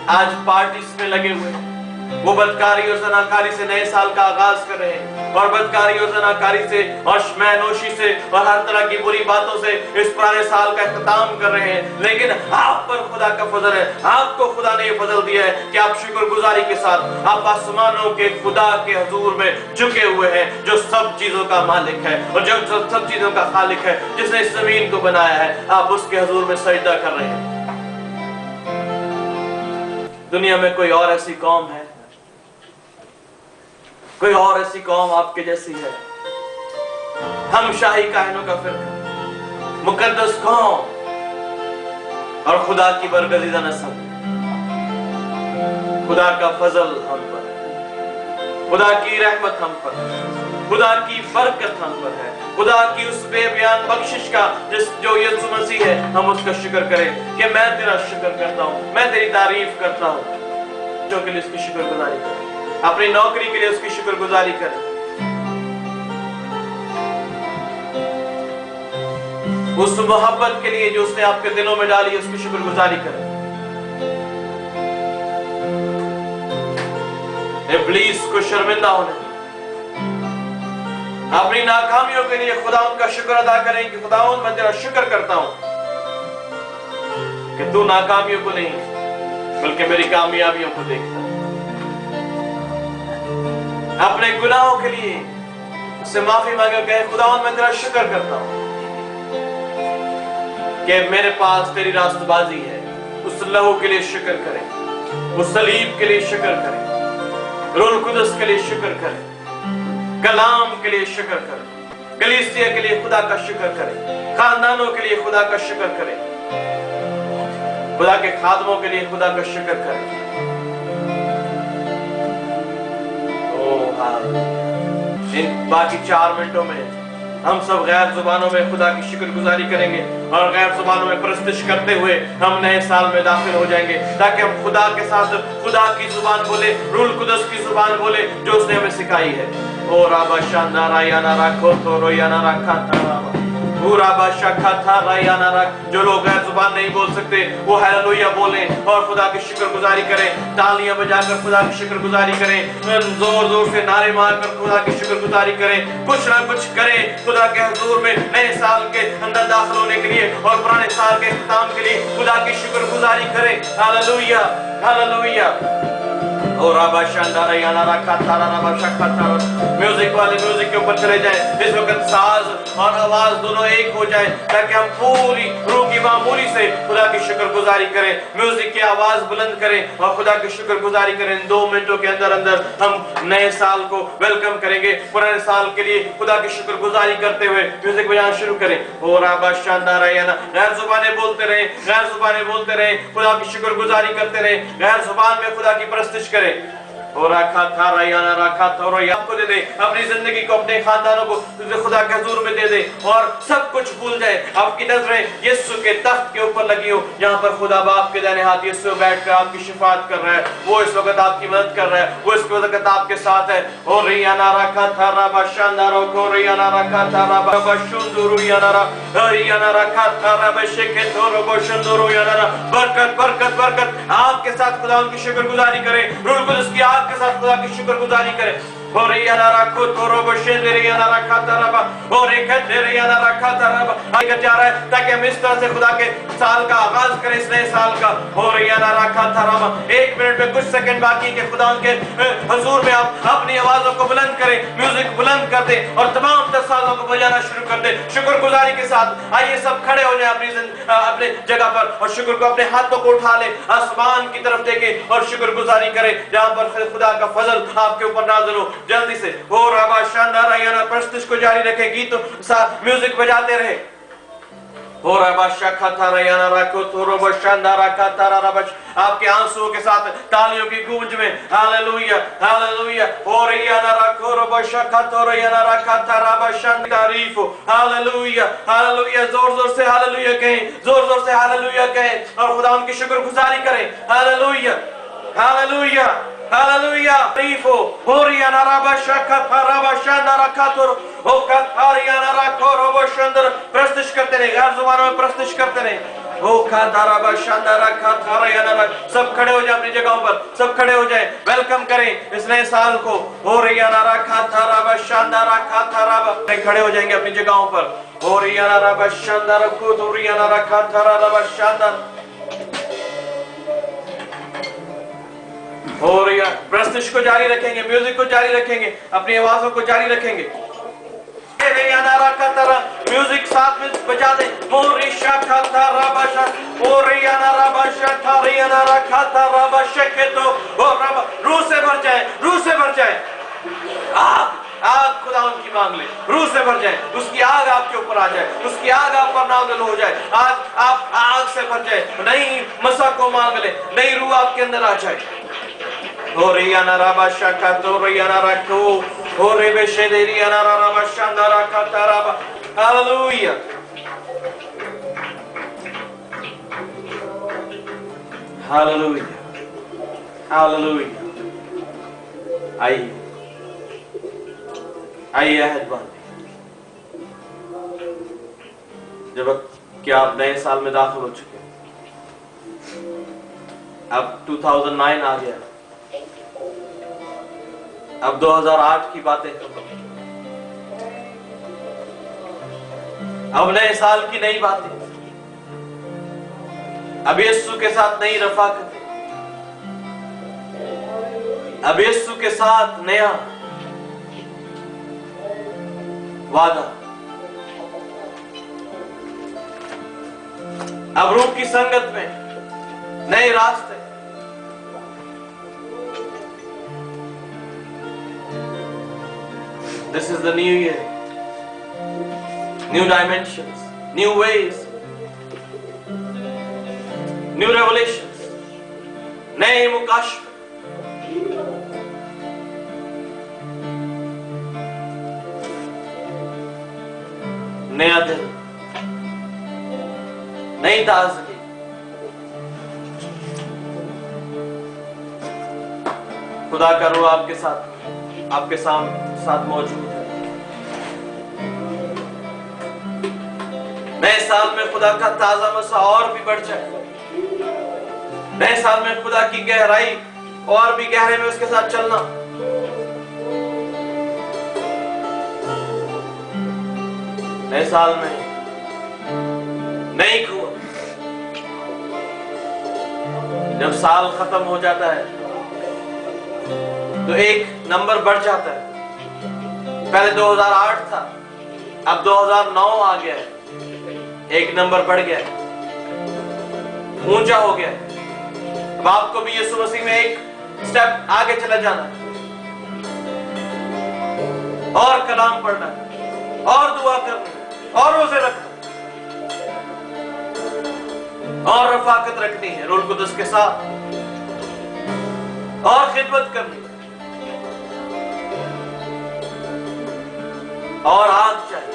आज पार्टीज में लगे हुए हैं, वो बदकारी और जनाकारी से नए साल का आगाज कर रहे हैं और बदकारी और जनाकारी से और शमैनोशी से और हर तरह की बुरी बातों से इस पुराने साल का इख्तिताम कर रहे हैं। लेकिन आप पर खुदा का फजल है, आपको खुदा ने ये फजल दिया है कि आप शुक्रगुजारी के साथ आप आसमानों के खुदा के हुजूर में झुके हुए हैं, जो सब चीजों का मालिक है और जो सब चीजों का खालिक है, जिसने इस जमीन को बनाया है। आप उसके हुजूर में सजदा कर रहे हैं। दुनिया में कोई और ऐसी कौम है, कोई और ऐसी कौम आपके जैसी है? हम शाही काहिनों का फिरका, मुकद्दस कौम और खुदा की बरगज़ीदा नस्ल। खुदा का फजल हम पर है, खुदा की रहमत हम पर है, खुदा की बरकत हम पर है, खुदा की उस बेबयान बख्शिश का जो यीशु मसीह है, हम उसका शुक्र करें कि मैं तेरा शुक्र करता हूँ, मैं तेरी तारीफ करता हूँ। जो के लिए उसकी शुक्रगुजारी करें, अपनी नौकरी के लिए उसकी शुक्रगुजारी करें, उस मोहब्बत के लिए जो उसने आपके दिलों में डाली, उसकी शुक्रगुजारी करें। इब्लीस को शर्मिंदा होने, अपनी नाकामियों के लिए खुदावंद का शुक्र अदा करें कि खुदावंद मैं तेरा शुक्र करता हूं कि तू नाकामियों को नहीं बल्कि मेरी कामयाबियों को देखता है। अपने गुनाहों के लिए उससे माफी मांगे, कहे खुदावंद मैं तेरा शुक्र करता हूं कि मेरे पास तेरी रास्तबाजी है। उस लहू के लिए शुक्र करें, उस सलीब के लिए शुक्र करें, रूह कुदस के लिए शुक्र करें, कलाम के लिए शुक्र करें, कलीसिया के लिए खुदा का शुक्र करें, खानदानों के लिए खुदा का शुक्र करें, खुदा के खादमों के लिए खुदा का शुक्र करें। इन बाकी 4 मिनटों में हम सब गैर जुबानों में खुदा की शुक्रगुजारी करेंगे और गैर जुबानों में प्रस्तुत करते हुए हम नए साल में दाखिल हो जाएंगे, ताकि हम खुदा के साथ खुदा की जुबान बोले, रूह कुदस की जुबान बोले जो उसने हमें सिखाई है। ओ राबा शानदारा या ना रखो तो रो या ना रखा था पूरा बादशाह था राया ना रख। जो लोग गैर जुबान नहीं बोल सकते वो हालेलुया बोलें और खुदा की शुक्रगुजारी करें, तालियां बजाकर खुदा की शुक्रगुजारी करें, जोर जोर से नारे मारकर खुदा की शुक्रगुजारी करें, कुछ ना कुछ करें खुदा के हुजूर में नए साल के अंदर दाखिल होने के लिए और पुराने साल के इख्तिताम के लिए खुदा की शुक्रगुजारी करें। Hallelujah hallelujah. और आबा शानदार याना रखा था राबा शक्का था। म्यूजिक वाले म्यूजिक के ऊपर चले जाएं, इस वक्त साज और आवाज दोनों एक हो जाएं, ताकि हम पूरी रूह की मामूली से खुदा की शुक्रगुजारी करें। म्यूजिक की आवाज बुलंद करें और खुदा की शुक्रगुजारी करें। 2 मिनटों के अंदर अंदर हम नए साल को वेलकम करेंगे। पुराने साल के लिए खुदा की शुक्रगुजारी करते हुए म्यूजिक बजाना शुरू करें। और आबा शानदार याना गैर जुबानें बोलते रहे, गैर जुबानें बोलते रहे, खुदा की शुक्रगुजारी करते रहे, गैर जुबान में खुदा की प्रस्तुति करें। और रखा था रयाना रखा था और आपको दे दे, अपनी जिंदगी को अपने खानदानों को खुदा के हुजूर में दे दे और सब कुछ भूल जाए। आपकी नजरें यीशु के तख्त के ऊपर लगी हो, जहां पर खुदा बाप के दाहिने हाथ यीशु बैठकर आपकी शिफात कर रहा है। वो इस वक्त आपकी मदद कर रहा है, वो इस वक्त आपके साथ है। और रयाना रखा था रबा शानदार को रयाना रखा था रबा शुंदुरु याना रयाना रखा था रबा शेके तो रबा शुंदुरु याना। बरकत बरकत बरकत आपके साथ खुदा उनकी शुक्रगुजारी करें, रूह कुदस की के साथ खुदा की शुक्रगुजारी करें। और याना रखो तो रोबो शेंदरे याना रखा तरबा और एक तेरे याना रखा तरबा आगे जा रहा है, ताकि हम इस तरह से खुदा के साल का आगाज करें, इस नए साल का। और याना रखा तरबा 1 मिनट में कुछ सेकंड बाकी के खुदा के हुजूर में आप अपनी आवाजों को बुलंद करें, म्यूजिक बुलंद कर दें और तमाम तस्सालों को बजाना शुरू कर दें शुक्रगुजारी के साथ। आइए सब खड़े हो जाएं अपनी जगह पर और शुक्र को अपने हाथों को उठा लें, आसमान की तरफ देखें और शुक्रगुजारी करें, जहां पर खुदा का फजल आपके ऊपर नाज़िल हो। जल्दी से हो रबा शानदार प्रस्तुति को जारी रखे, गीत म्यूजिक बजाते रहे। आपके आंसुओं के साथ तालियों की गूंज में हालेलुया हालेलुया तारीफ हो, हालेलुया हालेलुया। जोर जोर से हालेलुया कहें, जोर जोर से हालेलुया कहें और खुदा उनकी शुक्रगुजारी करें। हालेलुया हालेलुया हालेलुया तारीफ हो। होरियाना राबाशा राबाशाना रखातुर ओ कथारियाना राखोरो बशंदर प्रस्तुत करते रहे, गैर जुबानों में प्रस्तुत करते रहे। ओ खादाराबाशाना रखातारियाना। सब खड़े हो जाए अपनी जगहों पर, सब खड़े हो जाए, वेलकम करें इस नए साल को। होरियाना रखाताराबाशाना रखाताराबा, खड़े हो जाएंगे अपनी जगहों पर। होरियाना राबाशाना रखोतुरियाना रखाताराबाशाना। और यार प्रस्तुति को जारी रखेंगे, म्यूजिक को जारी रखेंगे, अपनी आवाजों को जारी रखेंगे। म्यूजिक साथ में बजा दे। मोरिशा खाता राबाशा ओरियाना राबाशा थारियाना रखाता राबाशा के तो वो रब रूह से भर जाए, रूह से भर जाए। आग आग खुदा उनकी मांग ले, रूह से भर जाए, उसकी आग आपके ऊपर आ जाए, उसकी आग आप पर नाज़िल हो जाए। आज आप आग से भर जाए, नई मसा को मांग ले, नई रूह आपके अंदर आ जाए। Oriana Rabasha Katoriana Raku, Oribeshederiana Rabashandara Kataraba. Hallelujah. Hallelujah. Hallelujah. आइए आइए अहद बांधे। जब क्या आप नए साल में दाखिल हो चुके हैं, अब 2009 आ गया, अब 2008 की बातें खत्म, अब नए साल की नई बातें, अब यीशु के साथ नई रफाकतें, अब यीशु के साथ नया वादा, अब रूह की संगत में नए रास्ते। This is the new year. New dimensions, new ways, new revelations, नए मुकाशफे। नया दिन, नई ताजगी। खुदा का रूह आपके साथ, आपके साथ मौजूद है। नए साल में खुदा का ताजा मसा और भी बढ़ जाए। नए साल में खुदा की गहराई और भी गहरे में उसके साथ चलना। नए साल में नई खुआ। जब साल खत्म हो जाता है तो एक नंबर बढ़ जाता है। पहले 2008 था, अब 2009 आ गया है, एक नंबर बढ़ गया है, ऊंचा हो गया है। अब आपको भी यीशु मसीह में एक स्टेप आगे चला जाना है, और कलाम पढ़ना है, और दुआ करना है, और रोजे रखना, और रफाकत रखनी है रूह कुदस के साथ, और खिदमत करनी है, और आग चाहिए।